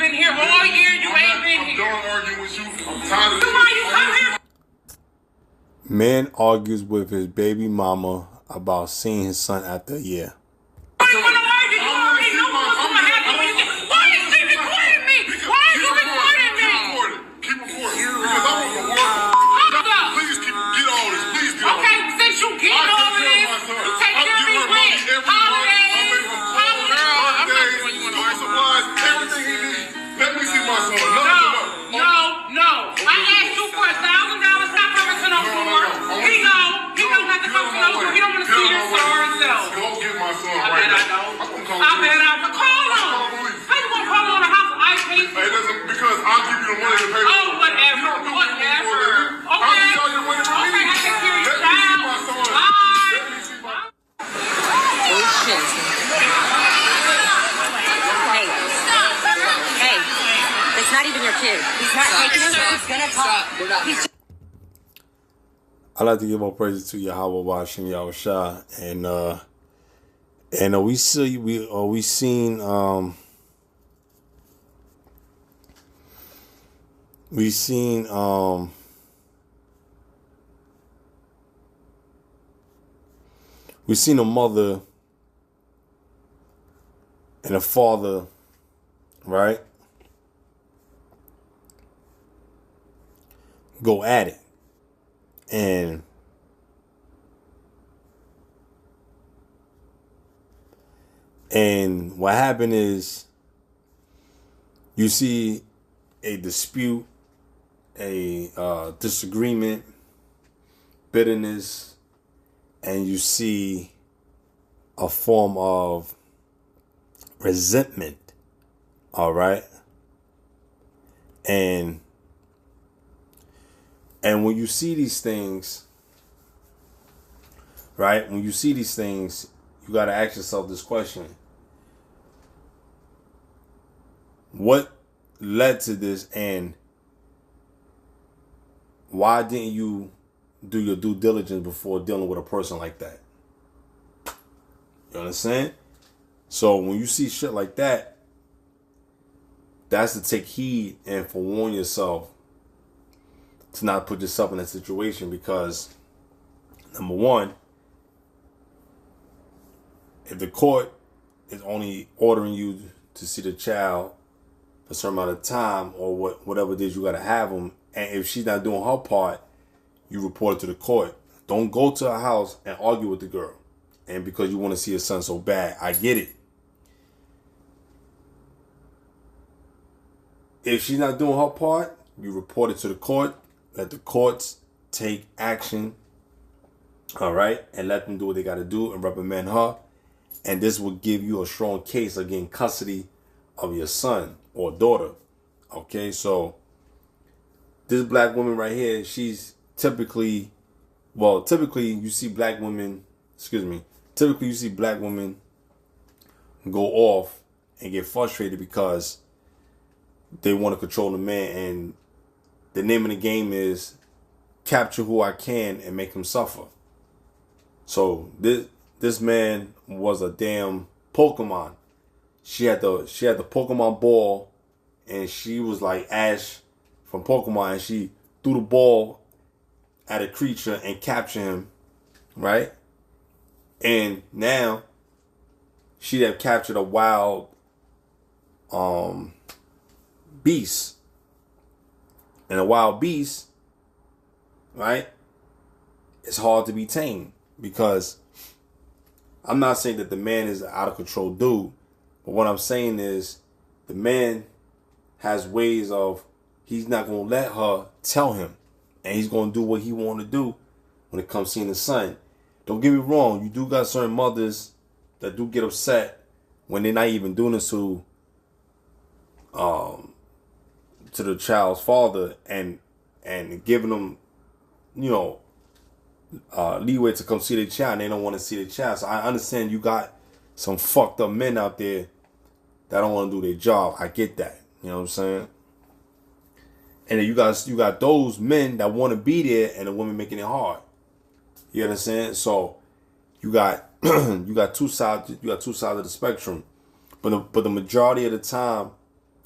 been here all year. You ain't been here. I'm done arguing with you. I'm tired of So why you come here? Man argues with his baby mama about seeing his son after a year. Why you want to argue? You already know what's going to happen when you get... Why is he recording me? Why are you recording me? Keep recording. Because I want the world. Please get all this. Please get all this. Okay, since you get all this, you take care of me when? Holidays. Everything he needs. Let me see my son. No. I asked you for $1,000. Stop coming to no store. He know not to come to no store. He don't want to see this store himself. Go get my son I right bet I now. know. I bet I know. Call him. How you gonna call on a house I pay for? Hey, listen, because I'll give you the money to pay for it. Oh, whatever. You don't do anything for a living. Okay. I'll give you all your money for Okay, me. I take care of your Let me see child. my son. Bye. Let me see my Hey, it's not even your kid. He's not taking him. He's gonna talk. He's I'd like to give all praises to Yahweh Bashem Yahushua, and we seen a mother and a father, right, go at it. And what happened is you see a dispute, a disagreement, bitterness, and you see a form of resentment. All right. And when you see these things, right? When you see these things, you got to ask yourself this question. What led to this, and why didn't you do your due diligence before dealing with a person like that? You understand? So when you see shit like that, that's to take heed and forewarn yourself to not put yourself in that situation, because number one, if the court is only ordering you to see the child a certain amount of time, or whatever it is you got to have them, and if she's not doing her part, you report it to the court. Don't go to her house and argue with the girl, and because you want to see her son so bad. I get it. If she's not doing her part, you report it to the court. Let the courts take action, all right, and let them do what they got to do and reprimand her. And this will give you a strong case of getting custody of your son or daughter. Okay, so this black woman right here, she's typically you see black women, typically you see black women go off and get frustrated because they want to control the man, and the name of the game is capture who I can and make him suffer. So this man was a damn Pokemon. She had the Pokemon ball, and she was like Ash from Pokemon, and she threw the ball at a creature and captured him, right? And now she'd have captured a wild beast. And a wild beast, right, it's hard to be tamed, because I'm not saying that the man is an out of control dude, but what I'm saying is the man has ways of, he's not going to let her tell him, and he's going to do what he want to do when it comes to seeing his son. Don't get me wrong, you do got certain mothers that do get upset when they're not even doing this to the child's father, and giving them, leeway to come see their child, and they don't want to see their child. So I understand you got some fucked up men out there that don't want to do their job. I get that. You know what I'm saying? And then you got those men that want to be there, and the women making it hard. You understand? So you got you got two sides of the spectrum. But the majority of the time,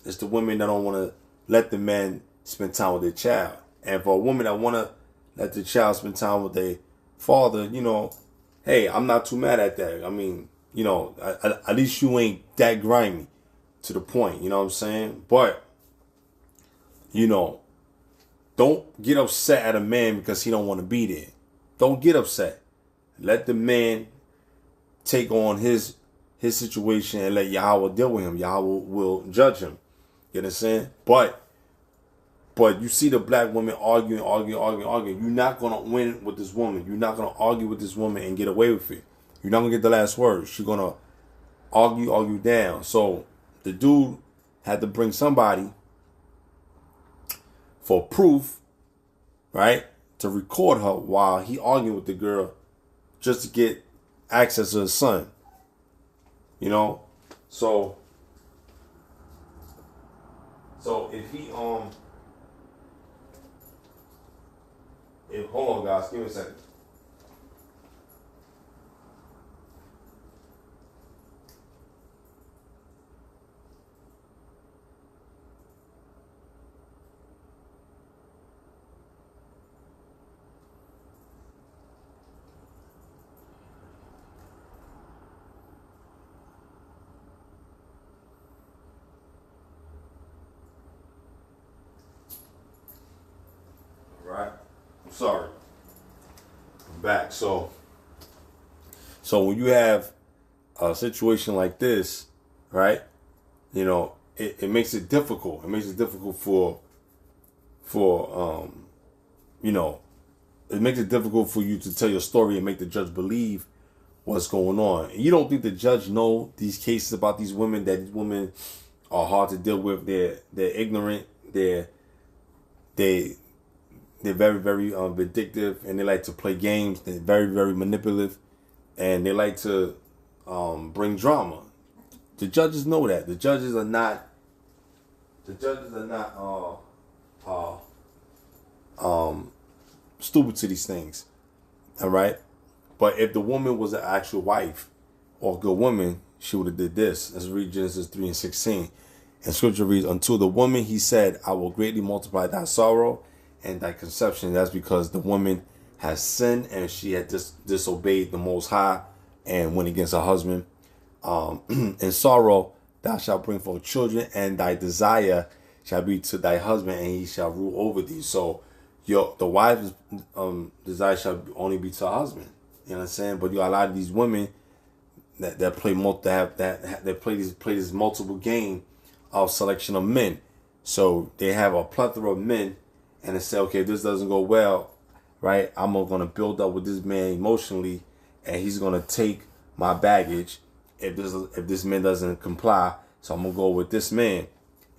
It's the women that don't want to let the men spend time with their child. And for a woman that want to let the child spend time with their father, you know, hey, I'm not too mad at that. I mean, you know, at least you ain't that grimy to the point, you know what I'm saying? But, you know, don't get upset at a man because he don't want to be there. Don't get upset. Let the man take on his situation and let Yahweh deal with him. Yahweh will judge him. You understand? But you see the black woman arguing. You're not going to win with this woman. You're not going to argue with this woman and get away with it. You're not going to get the last word. She's going to argue down. So the dude had to bring somebody for proof, right, to record her while he argued with the girl just to get access to his son. You know? So if he hold on guys, give me a second. Right? I'm sorry. I'm back. So when you have a situation like this, right? You know, it makes it difficult. It makes it difficult for you know, it makes it difficult for you to tell your story and make the judge believe what's going on. And you don't think the judge know these cases about these women, that these women are hard to deal with. They're ignorant. They're very, very vindictive, and they like to play games. They're very, very manipulative, and they like to bring drama. The judges know that. The judges are not stupid to these things. All right? But if the woman was an actual wife or a good woman, she would have did this. Let's read Genesis 3:16. And scripture reads, unto the woman he said, I will greatly multiply thy sorrow and thy conception. That's because the woman has sinned and she had disobeyed the Most High and went against her husband. In sorrow thou shalt bring forth children, and thy desire shall be to thy husband, and he shall rule over thee. So the wife's desire shall only be to her husband. You know what I'm saying? But you got a lot of these women that play play this multiple game of selection of men. So they have a plethora of men, and they say, okay, if this doesn't go well, right, I'm going to build up with this man emotionally, and he's going to take my baggage if this man doesn't comply. So I'm going to go with this man.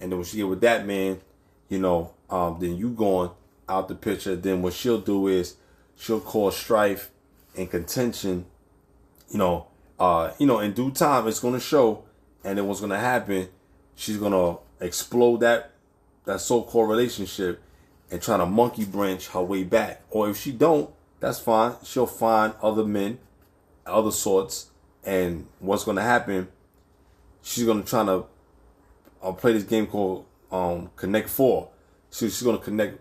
And then when she get with that man, you know, then you going out the picture. Then what she'll do is she'll cause strife and contention, you know, in due time it's going to show. And then what's going to happen, she's going to explode that so-called relationship and try to monkey branch her way back. Or if she don't, that's fine. She'll find other men, other sorts. And what's going to happen, she's going to try to play this game called Connect Four. So she's going to connect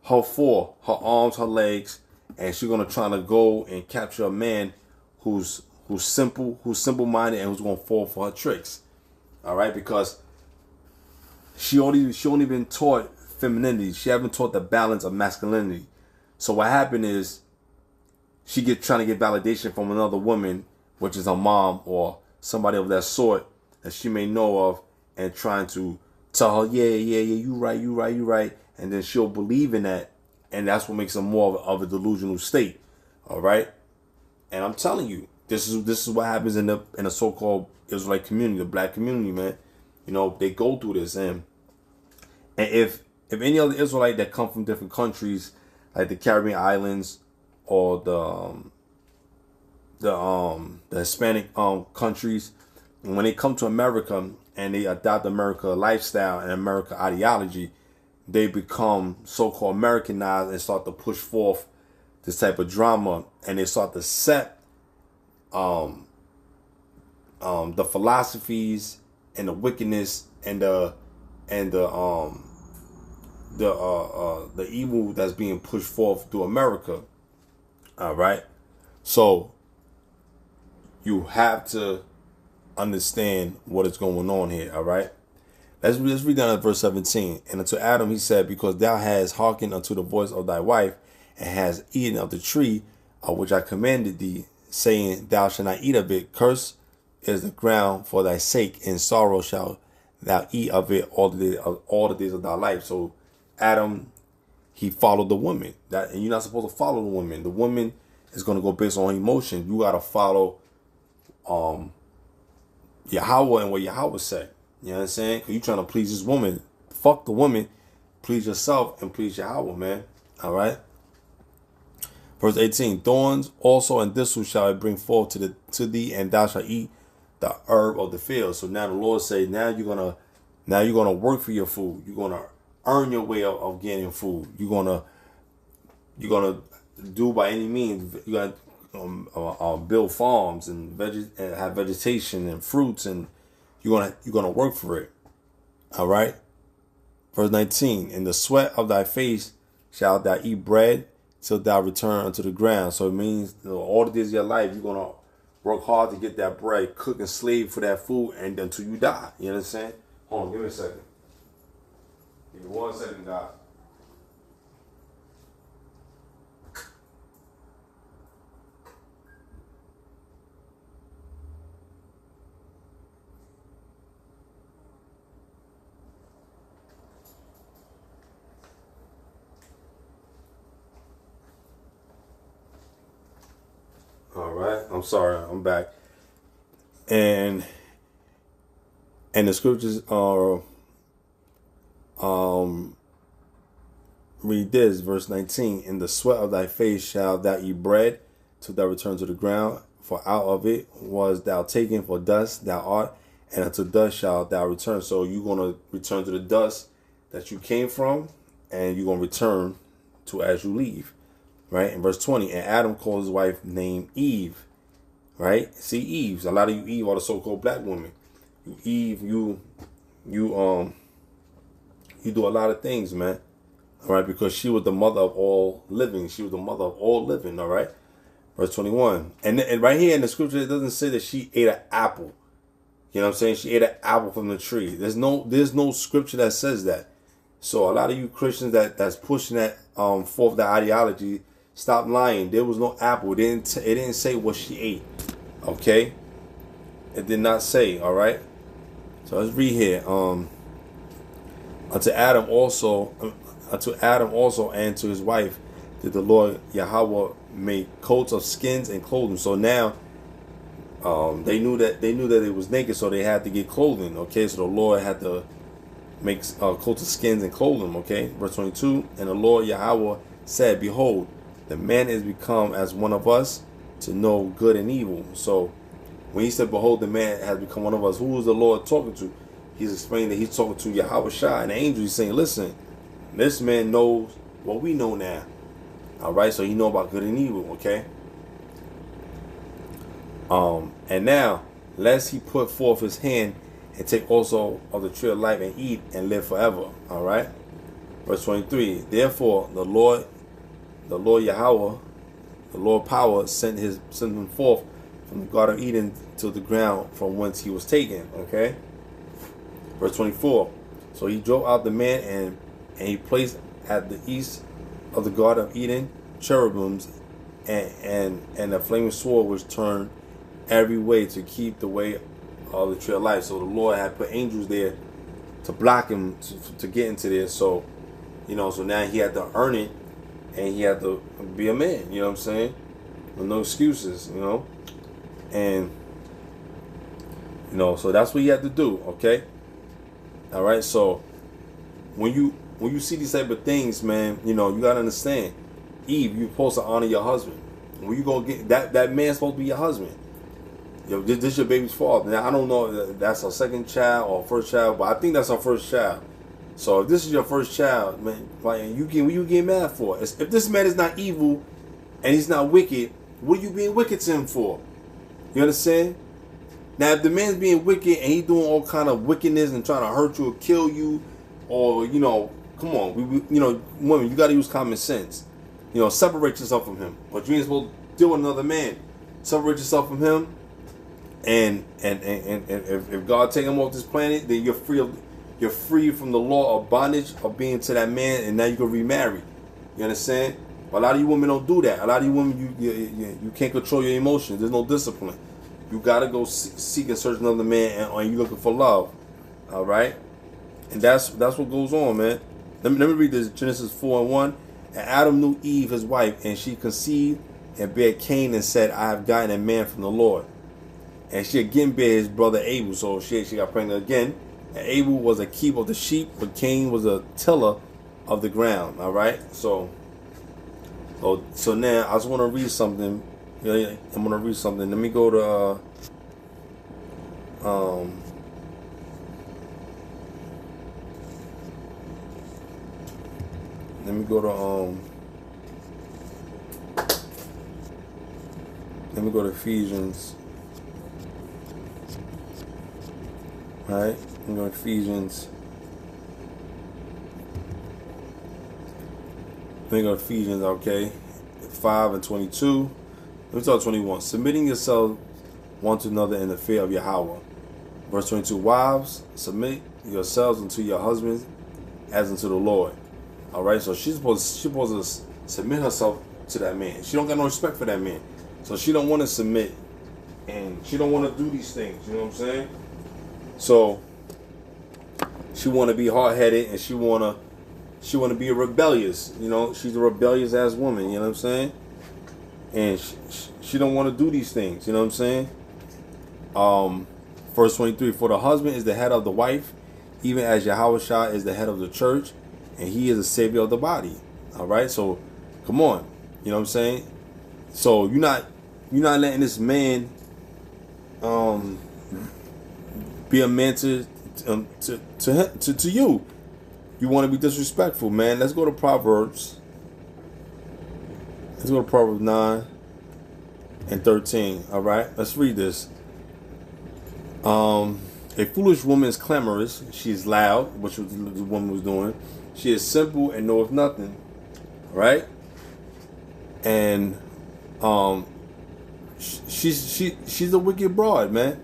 her four, her arms, her legs, and she's going to try to go and capture a man who's simple-minded, and who's going to fall for her tricks. All right, because she only been taught femininity. She haven't taught the balance of masculinity. So what happened is she trying to get validation from another woman, which is her mom or somebody of that sort that she may know of, and trying to tell her, yeah, you right. And then she'll believe in that. And that's what makes her more of a delusional state. All right. And I'm telling you, this is what happens in the so-called Israelite community, the black community, man. You know, they go through this. And if any other Israelite that come from different countries, like the Caribbean islands or the Hispanic countries, and when they come to America and they adopt America lifestyle and America ideology, they become so-called Americanized and start to push forth this type of drama, and they start to set the philosophies and the wickedness and the the evil that's being pushed forth through America. All right, so you have to understand what is going on here. All right, let's read down at verse 17. And unto Adam he said, because thou hast hearkened unto the voice of thy wife, and hast eaten of the tree of which I commanded thee, saying, thou shalt not eat of it. Cursed is the ground for thy sake, in sorrow shalt thou eat of it all the days of thy life. So Adam, he followed the woman. And you're not supposed to follow the woman. The woman is going to go based on emotion. You got to follow Yahweh and what Yahweh said. You know what I'm saying? Because you're trying to please this woman. Fuck the woman. Please yourself and please Yahweh, man. All right? Verse 18. Thorns also and thistles shall I bring forth to thee, and thou shalt eat the herb of the field. So now the Lord say, now you're gonna work for your food. You're gonna earn your way of getting food. You're gonna do by any means. You got build farms and have vegetation and fruits, and you're gonna work for it. All right. Verse 19. In the sweat of thy face shalt thou eat bread till thou return unto the ground. So it means, all the days of your life you're gonna work hard to get that bread, cook and slave for that food, and until you die. You know what I'm saying? Hold on, give me a second. Give me 1 second, God. All right, I'm sorry, I'm back. And the scriptures are read this, verse 19. In the sweat of thy face shalt thou eat bread till thou return to the ground, for out of it was thou taken, for dust thou art, and unto dust shalt thou return. So you're gonna return to the dust that you came from, and you're gonna return to as you leave. Right? In verse 20, and Adam called his wife named Eve. Right? See, Eve. A lot of you Eve are the so-called black women. You Eve, you do a lot of things, man. All right? Because she was the mother of all living. She was the mother of all living. All right? Verse 21. And right here in the scripture, it doesn't say that she ate an apple. You know what I'm saying? She ate an apple from the tree. There's no scripture that says that. So a lot of you Christians that's pushing that forth the ideology, stop lying. There was no apple. It didn't say what she ate. Okay? It did not say. All right? So let's read here. Unto Adam also and to his wife did the Lord Yahweh make coats of skins and clothing. So now they knew that it was naked, so they had to get clothing. Okay? So the Lord had to make coats of skins and clothing. Okay? Verse 22. And the Lord Yahweh said, behold, the man is become as one of us to know good and evil. So when he said, behold, the man has become one of us, who was the Lord talking to? He's explaining that he's talking to Yahweh Shai, and the angel. He's saying, listen, this man knows what we know now. All right, so he know about good and evil, okay? And now, lest he put forth his hand and take also of the tree of life and eat and live forever. All right? Verse 23, therefore the Lord Yahweh, the Lord power, sent him forth from the Garden of Eden to the ground from whence he was taken. Okay. Verse 24. So he drove out the man and he placed at the east of the Garden of Eden cherubims and a flaming sword which turned every way to keep the way of the tree of life. So the Lord had put angels there to block him to get into there. So, so now he had to earn it. And he had to be a man, you know what I'm saying? With no excuses, And, so that's what you have to do, okay? All right, so when you see these type of things, man, you got to understand. Eve, you're supposed to honor your husband. When you going to get, that man's supposed to be your husband. This is your baby's father. Now, I don't know if that's our second child or first child, but I think that's our first child. So if this is your first child, man, what you get mad for? If this man is not evil and he's not wicked, what are you being wicked to him for? You understand? Now, if the man's being wicked and he's doing all kind of wickedness and trying to hurt you or kill you or come on, women, you got to use common sense. Separate yourself from him. But you ain't supposed to deal with another man. Separate yourself from him, and if God take him off this planet, then you're free from the law of bondage of being to that man, and now you can remarry. You understand? But a lot of you women don't do that. A lot of you women, you can't control your emotions. There's no discipline. You gotta go seek and search another man, and you looking for love. All right, and that's what goes on, man. Let me read this. Genesis 4:1. And Adam knew Eve, his wife, and she conceived and bare Cain, and said, I have gotten a man from the Lord. And she again bare his brother Abel. So she got pregnant again. And Abel was a keeper of the sheep, but Cain was a tiller of the ground. All right. So now I just want to read something. I'm gonna read something. Let me go to let me go to Ephesians. All right, let me go to Ephesians. Okay, 5:22. Let me start 21. Submitting yourself one to another in the fear of Yahweh. Verse 22. Wives, submit yourselves unto your husbands as unto the Lord. All right, so she's supposed to submit herself to that man. She don't got no respect for that man, so she don't want to submit, and she don't want to do these things. You know what I'm saying? So she want to be hard-headed, and she want to be rebellious. She's a rebellious ass woman. You know what I'm saying? And she don't want to do these things. You know what I'm saying? Verse 23. For the husband is the head of the wife, even as Yahushua is the head of the church, and he is the savior of the body. All right, so come on, you know what I'm saying? So you're not letting this man be a man to you. You want to be disrespectful, man. Let's go to Proverbs. Let's go to Proverbs 9 and 13. All right, let's read this. A foolish woman is clamorous. She is loud, which was the woman was doing. She is simple and knoweth nothing. Right? And she's a wicked broad, man.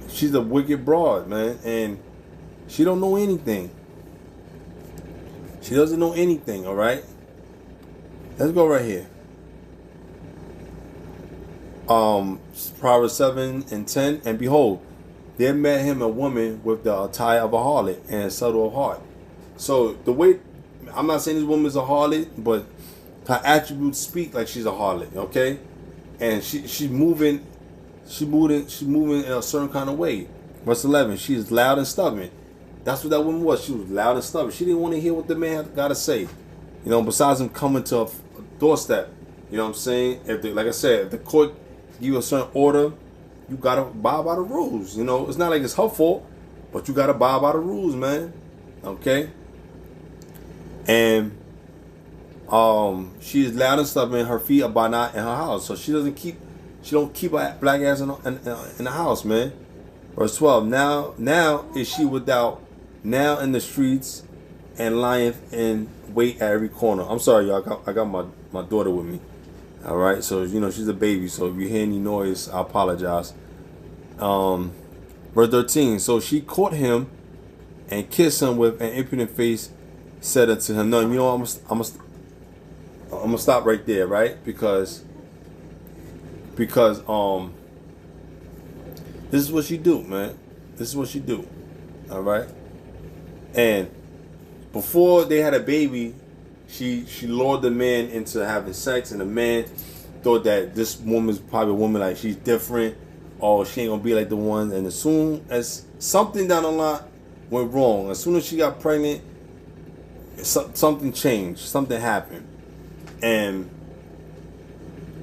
She's a wicked broad, man, and she don't know anything. She doesn't know anything. All right. Let's go right here. Proverbs 7 and 10. And behold, there met him a woman with the attire of a harlot and subtle of heart. So the way, I'm not saying this woman is a harlot, but her attributes speak like she's a harlot, okay? And she's moving in a certain kind of way. Verse 11, she is loud and stubborn. That's what that woman was. She was loud and stubborn. She didn't want to hear what the man got to say. Besides him coming to a doorstep. You know what I'm saying? Like I said, if the court give you a certain order, you got to abide by the rules. It's not like it's her fault, but you got to abide by the rules, man. Okay? And she is loud and stubborn. Her feet abide not in her house. So she don't keep her black ass in the house, man. Verse 12. Now is she without, now in the streets, and lieth in wait at every corner. I'm sorry, y'all. I got my daughter with me. All right. So she's a baby. So if you hear any noise, I apologize. Verse 13. So she caught him and kissed him with an impudent face. Said unto him, "No, I'm gonna stop right there, right? Because this is what she do, man. This is what she do. All right. And before they had a baby, she lured the man into having sex, and the man thought that this woman's probably a woman, like she's different, or she ain't gonna be like the one. And as soon as something down the line went wrong, as soon as she got pregnant, something changed, something happened, and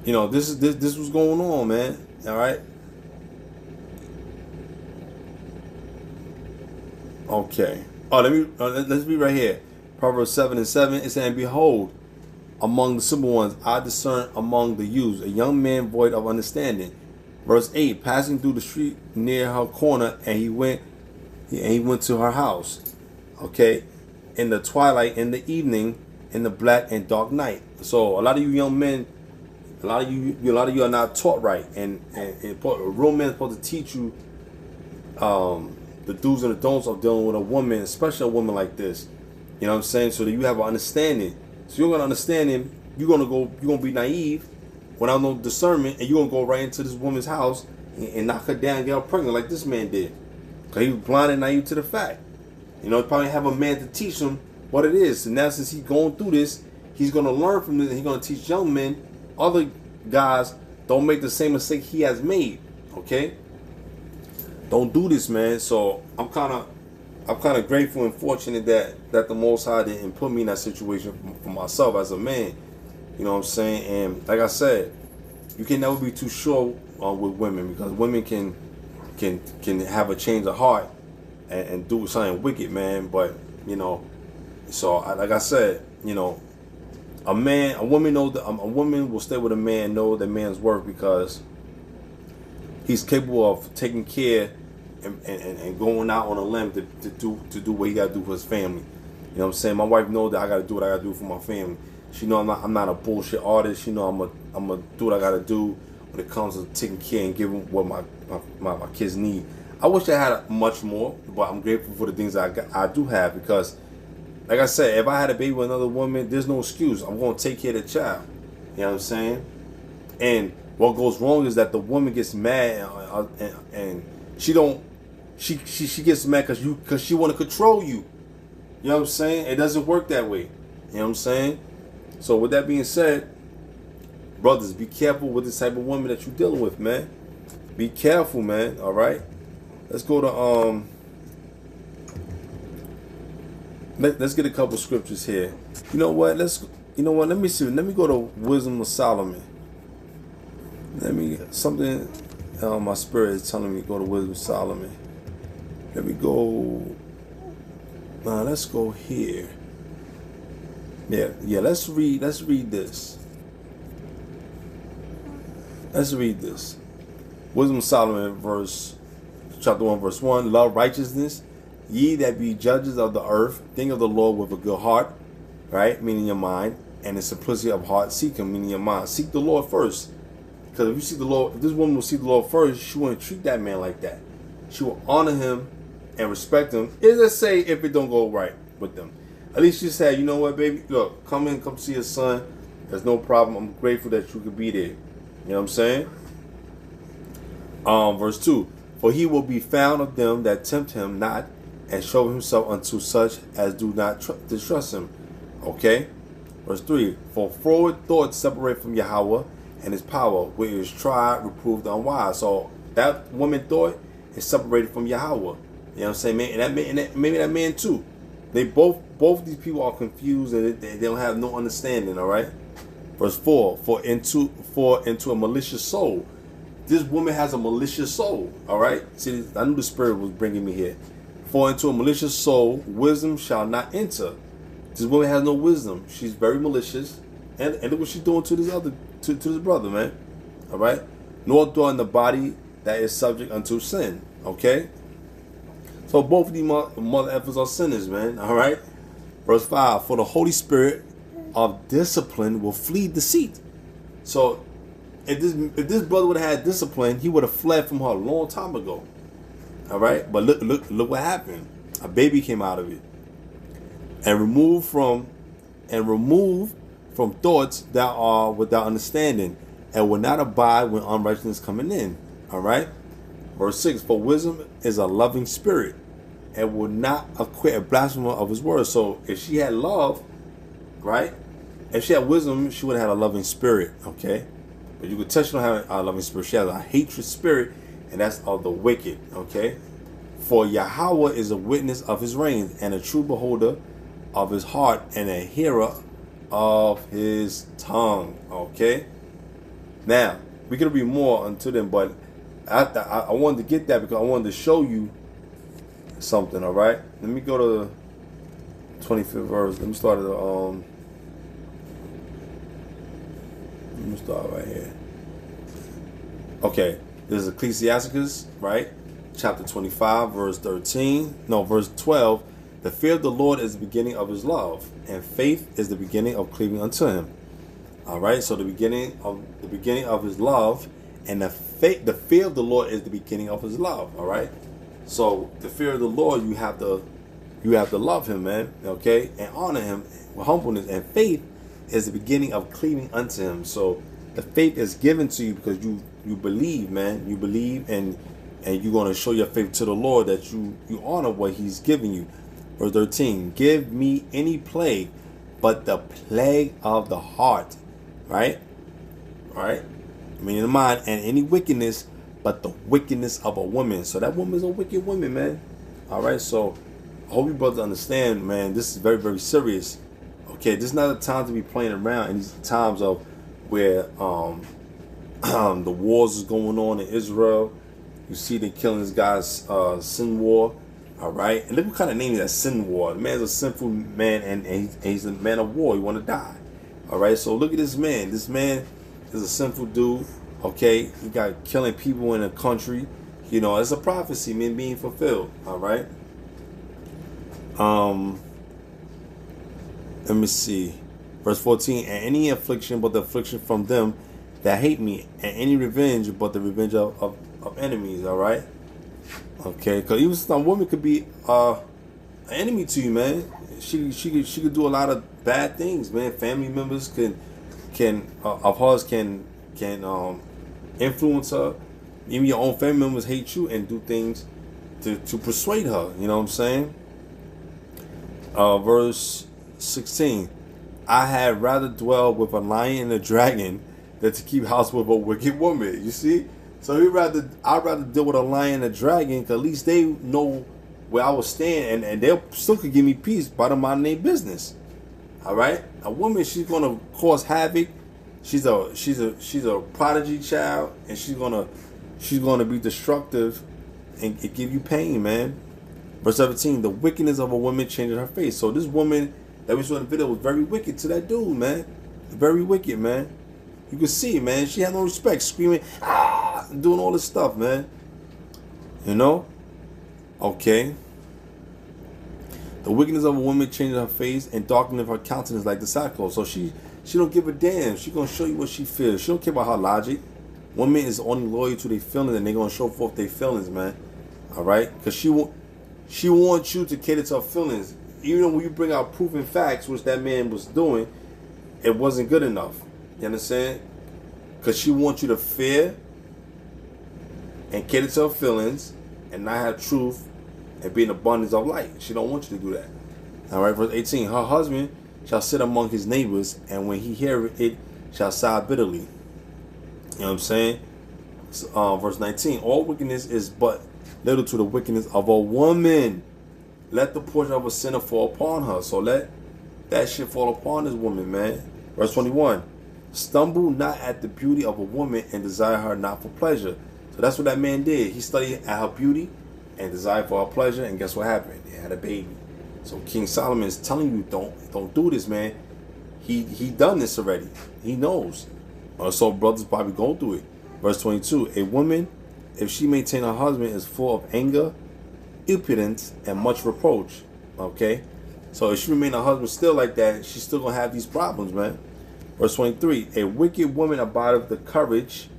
this was going on, man. All right. Okay. Let's be right here. Proverbs 7 and 7. It said, and behold, among the simple ones, I discern among the youths a young man void of understanding. Verse 8. Passing through the street near her corner, and he went He went to her house, okay, in the twilight, in the evening, in the black and dark night. So a lot of you young men, a lot of you are not taught right, and a real man is supposed to teach you the do's and the don'ts of dealing with a woman, especially a woman like this. You know what I'm saying? So that you have an understanding. So you're gonna understand him. You're gonna be naive without no discernment, and you're gonna go right into this woman's house and knock her down, and get her pregnant like this man did. Cause he was blind and naive to the fact. You know, probably have a man to teach him what it is. And now since he's going through this, he's gonna learn from this, and he's gonna teach young men, other guys, don't make the same mistake he has made. Okay? Don't do this, man. So I'm kind of grateful and fortunate that the Most High didn't put me in that situation for myself as a man. You know what I'm saying? And like I said, you can never be too sure with women, because women can have a change of heart and do something wicked, man. But you know, so like I said, you know, a woman will stay with a man, know the man's worth, because he's capable of taking care and going out on a limb to do what he got to do for his family. You know what I'm saying? My wife knows that I got to do what I got to do for my family. She know I'm not a bullshit artist. She know I'm a do what I got to do when it comes to taking care and giving what my kids need. I wish I had much more, but I'm grateful for the things I do have, because, like I said, if I had a baby with another woman, there's no excuse. I'm going to take care of the child. You know what I'm saying? And what goes wrong is that the woman gets mad and she gets mad because she want to control you. You know what I'm saying? It doesn't work that way. You know what I'm saying? So with that being said, brothers, be careful with this type of woman that you're dealing with, man. Be careful, man. All right. Let's go to let's get a couple scriptures here. You know what? Let me see. Let me go to Wisdom of Solomon. Something my spirit is telling me to go to Wisdom of Solomon. Let me go. Let's go here. Yeah. Let's read this. Let's read this. Wisdom of Solomon, chapter 1, verse 1. Love righteousness, ye that be judges of the earth, think of the Lord with a good heart, right? Meaning your mind, and the simplicity of heart, seek him, meaning your mind. Seek the Lord first. Because if you seek the Lord, if this woman will seek the Lord first, she wouldn't treat that man like that. She will honor him and respect him. Let's say if it don't go right with them. At least she said, you know what, baby? Look, come see your son. There's no problem. I'm grateful that you could be there. You know what I'm saying? Verse 2. For he will be found of them that tempt him not, and show himself unto such as do not distrust him. Okay? Verse 3. For forward thoughts separate from Yahweh and his power, where it is tried, reproved, unwise. So that woman thought is separated from Yahweh. You know what I'm saying, man? And maybe that man too. They both these people are confused, and they don't have no understanding. All right. Verse 4. For into a malicious soul. This woman has a malicious soul. All right. See, I knew the Spirit was bringing me here. For into a malicious soul, wisdom shall not enter. This woman has no wisdom. She's very malicious, and look what she's doing to this to this brother, man. All right. Nor dwell in the body that is subject unto sin. Okay. So both of these mother effers are sinners, man. All right. Verse 5. For the Holy Spirit of discipline will flee deceit. So if this brother would have had discipline, he would have fled from her a long time ago. All right. But look what happened. A baby came out of it, and removed from thoughts that are without understanding, and will not abide when unrighteousness coming in. All right. Verse 6. For wisdom is a loving spirit, and will not acquit a blasphemer of his word. So if she had love, right? If she had wisdom, she would have had a loving spirit. Okay. But you could tell she don't have a loving spirit. She has a hatred spirit, and that's of the wicked. Okay. For Yahweh is a witness of his reigns, and a true beholder of his heart, and a hearer of his tongue. Okay. Now we could read more unto them, but I wanted to get that because I wanted to show you something. All right. Let me go to the 25th verse. Let me start at the Let me start right here. Okay, this is Ecclesiasticus, right? chapter 25, verse 12. The fear of the Lord is the beginning of his love, and faith is the beginning of cleaving unto him. All right, so the beginning of his love, and the fear of the Lord is the beginning of his love. All right, so the fear of the Lord, you have to love him, man. Okay, and honor him with humbleness, and faith is the beginning of cleaving unto him. So the faith is given to you because you believe, man. You believe, and you're going to show your faith to the Lord that you honor what he's giving you. Verse 13, give me any plague but the plague of the heart. Right? Right? Meaning the mind, and any wickedness but the wickedness of a woman. So that woman is a wicked woman, man. All right, so I hope you brothers understand, man, this is very, very serious. Okay, this is not a time to be playing around in these times of where the wars is going on in Israel. You see they killing this guy's sin war. All right, and look what kind of name is that, sin war. The man's a sinful man, and he's a man of war. He want to die. All right, so look at this man. This man is a sinful dude. Okay, he got killing people in the country. You know, it's a prophecy, man, being fulfilled. All right. Let me see. Verse 14, and any affliction but the affliction from them that hate me, and any revenge but the revenge of enemies. All right. Okay, because even some woman could be an enemy to you, man. She could do a lot of bad things, man. Family members of hers can influence her. Even your own family members hate you and do things to persuade her. You know what I'm saying? Verse 16, I had rather dwell with a lion and a dragon than to keep house with a wicked woman. You see? So I'd rather deal with a lion and a dragon, because at least they know where I will stand, and they still could give me peace by the mind their business. All right, a woman, she's gonna cause havoc. She's a prodigy child, and she's gonna be destructive and give you pain, man. Verse 17, the wickedness of a woman changes her face. So this woman that we saw in the video was very wicked to that dude, man. Very wicked, man. You can see it, man. She had no respect, screaming, ah, doing all this stuff, man. You know? Okay. The wickedness of a woman changes her face and darkening her countenance like the sackcloth. So she don't give a damn. She gonna show you what she feels. She don't care about her logic. Women is only loyal to their feelings, and they gonna show forth their feelings, man. All right? Because she wants you to cater to her feelings. Even though when you bring out proof and facts, which that man was doing, it wasn't good enough. You understand? Because she wants you to fear and cater to her feelings and not have truth and be in abundance of light. She don't want you to do that. All right, verse 18. Her husband shall sit among his neighbors, and when he heareth it, shall sigh bitterly. You know what I'm saying? Verse 19. All wickedness is but little to the wickedness of a woman. Let the portion of a sinner fall upon her. So let that shit fall upon this woman, man. Verse 21. Stumble not at the beauty of a woman, and desire her not for pleasure. So that's what that man did. He studied at her beauty and desired for her pleasure, and guess what happened? They had a baby. So King Solomon is telling you, don't do this, man. He done this already. He knows. So brothers probably go through it. Verse 22. A woman, if she maintain her husband, is full of anger, impudence, and much reproach. Okay? So if she remain her husband still like that, she's still gonna have these problems, man. Verse 23. A wicked woman abideth the courage,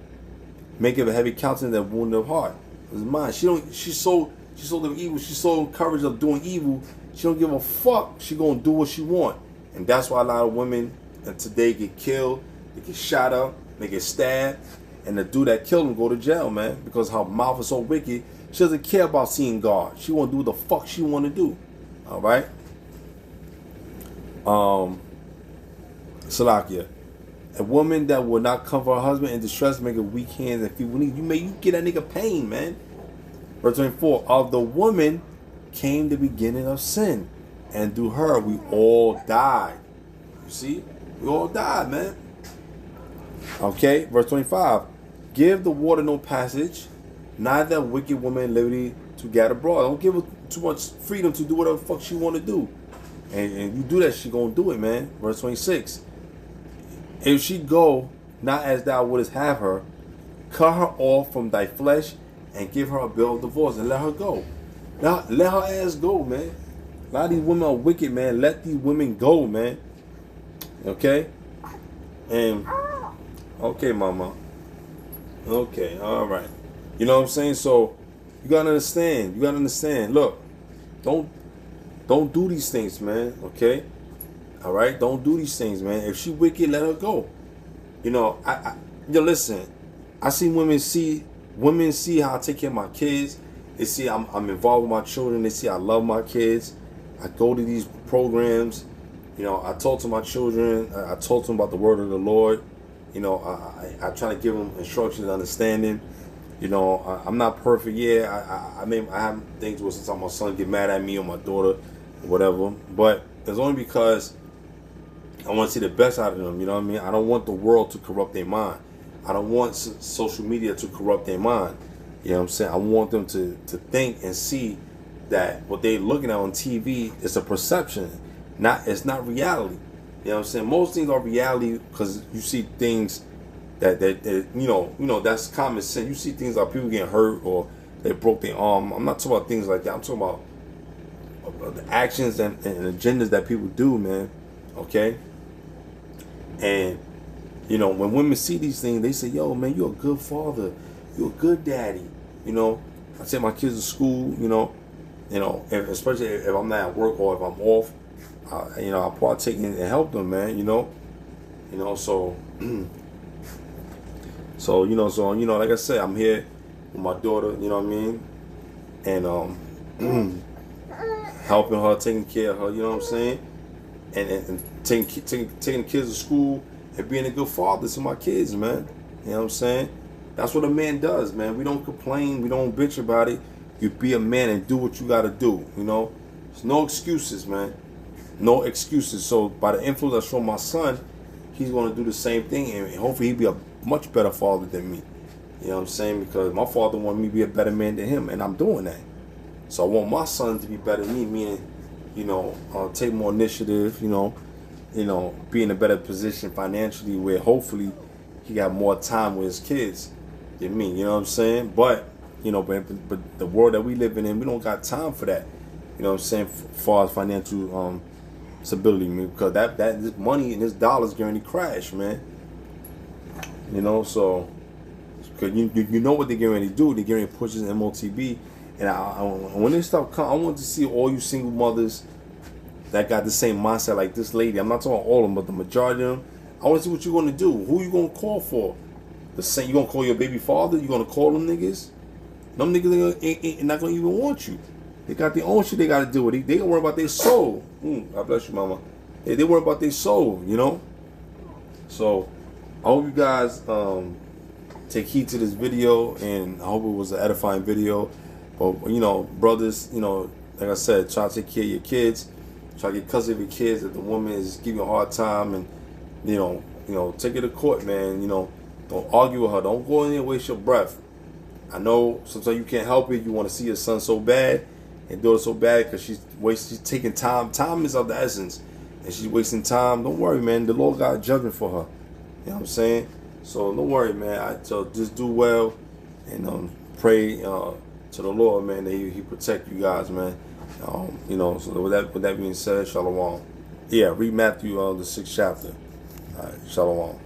maketh a heavy countenance and wound of heart. It's mine. She's so evil. She's so encouraged of doing evil. She don't give a fuck. She gonna do what she want, and that's why a lot of women today get killed. They get shot up. They get stabbed, and the dude that killed them go to jail, man, because her mouth is so wicked. She doesn't care about seeing God. She want to do what the fuck she want to do. All right. Salakia. A woman that will not comfort her husband in distress, make a weak hands and feeble knees. You get that nigga pain, man. Verse 24. Of the woman came the beginning of sin, and through her we all died. You see? We all died, man. Okay, verse 25. Give the water no passage, neither wicked woman liberty to get abroad. Don't give her too much freedom to do whatever the fuck she want to do. And you do that, she gonna do it, man. Verse 26. If she go not as thou wouldest have her, cut her off from thy flesh, and give her a bill of divorce and let her go. Let her ass go, man. A lot of these women are wicked, man. Let these women go, man. Okay? And, okay, mama. Okay, all right. You know what I'm saying? So, you gotta understand. You gotta understand. Look, don't do these things, man. Okay? All right? Don't do these things, man. If she wicked, let her go. You know, listen. I see women see how I take care of my kids. They see I'm involved with my children. They see I love my kids. I go to these programs. You know, I talk to my children. I talk to them about the word of the Lord. You know, I try to give them instructions, understanding. You know, I'm not perfect. Yeah, I have things where sometimes my son get mad at me or my daughter, or whatever. But it's only because I want to see the best out of them. You know what I mean? I don't want the world to corrupt their mind. I don't want social media to corrupt their mind. You know what I'm saying? I want them to think and see that what they're looking at on TV is a perception. It's not reality. You know what I'm saying? Most things are reality because you see things that you know that's common sense. You see things like people getting hurt or they broke their arm. I'm not talking about things like that. I'm talking about the actions and agendas that people do, man. Okay? And you know, when women see these things, they say, yo, man, you're a good father. You're a good daddy. You know, I take my kids to school, you know, especially if I'm not at work or if I'm off, you know, I partake in and help them, man, you know, so, like I said, I'm here with my daughter, you know what I mean, and, helping her, taking care of her, you know what I'm saying, and taking the kids to school and being a good father to my kids, man, you know what I'm saying. That's what a man does, man. We don't complain. We don't bitch about it. You be a man and do what you got to do, you know. There's no excuses, man. No excuses. So by the influence I show my son, he's going to do the same thing. And hopefully he'll be a much better father than me. You know what I'm saying? Because my father wanted me to be a better man than him. And I'm doing that. So I want my son to be better than me. Meaning, you know, take more initiative, you know, be in a better position financially where hopefully he got more time with his kids than me, you know what I'm saying? But, you know, but the world that we live in, we don't got time for that. You know what I'm saying? As far as financial stability, man, because this money and this dollars going to crash, man. You know, so because you know what they're getting ready to do. They're getting ready to push this MOTB, and when this stuff comes, I want to see all you single mothers that got the same mindset like this lady. I'm not talking about all of them, but the majority of them. I want to see what you're going to do. Who you going to call for? The same, you going to call your baby father? You going to call them niggas? Them niggas ain't not going to even want you. They got their own shit they got to do with it. They going to worry about their soul. God bless you, mama. They worry about their soul, you know? So, I hope you guys take heed to this video, and I hope it was an edifying video. But, you know, brothers, you know, like I said, try to take care of your kids. Try to get custody of your kids if the woman is giving you a hard time, and you know, take her to court, man. You know, don't argue with her. Don't go in there and waste your breath. I know sometimes you can't help it. You want to see your son so bad and do it so bad because she's taking time. Time is of the essence, and she's wasting time. Don't worry, man. The Lord got a judgment for her. You know what I'm saying? So don't worry, man. So just do well and pray to the Lord, man, that He protect you guys, man. You know. So with that being said, Shalom. Yeah, read Matthew the 6th chapter. All right, Shalom.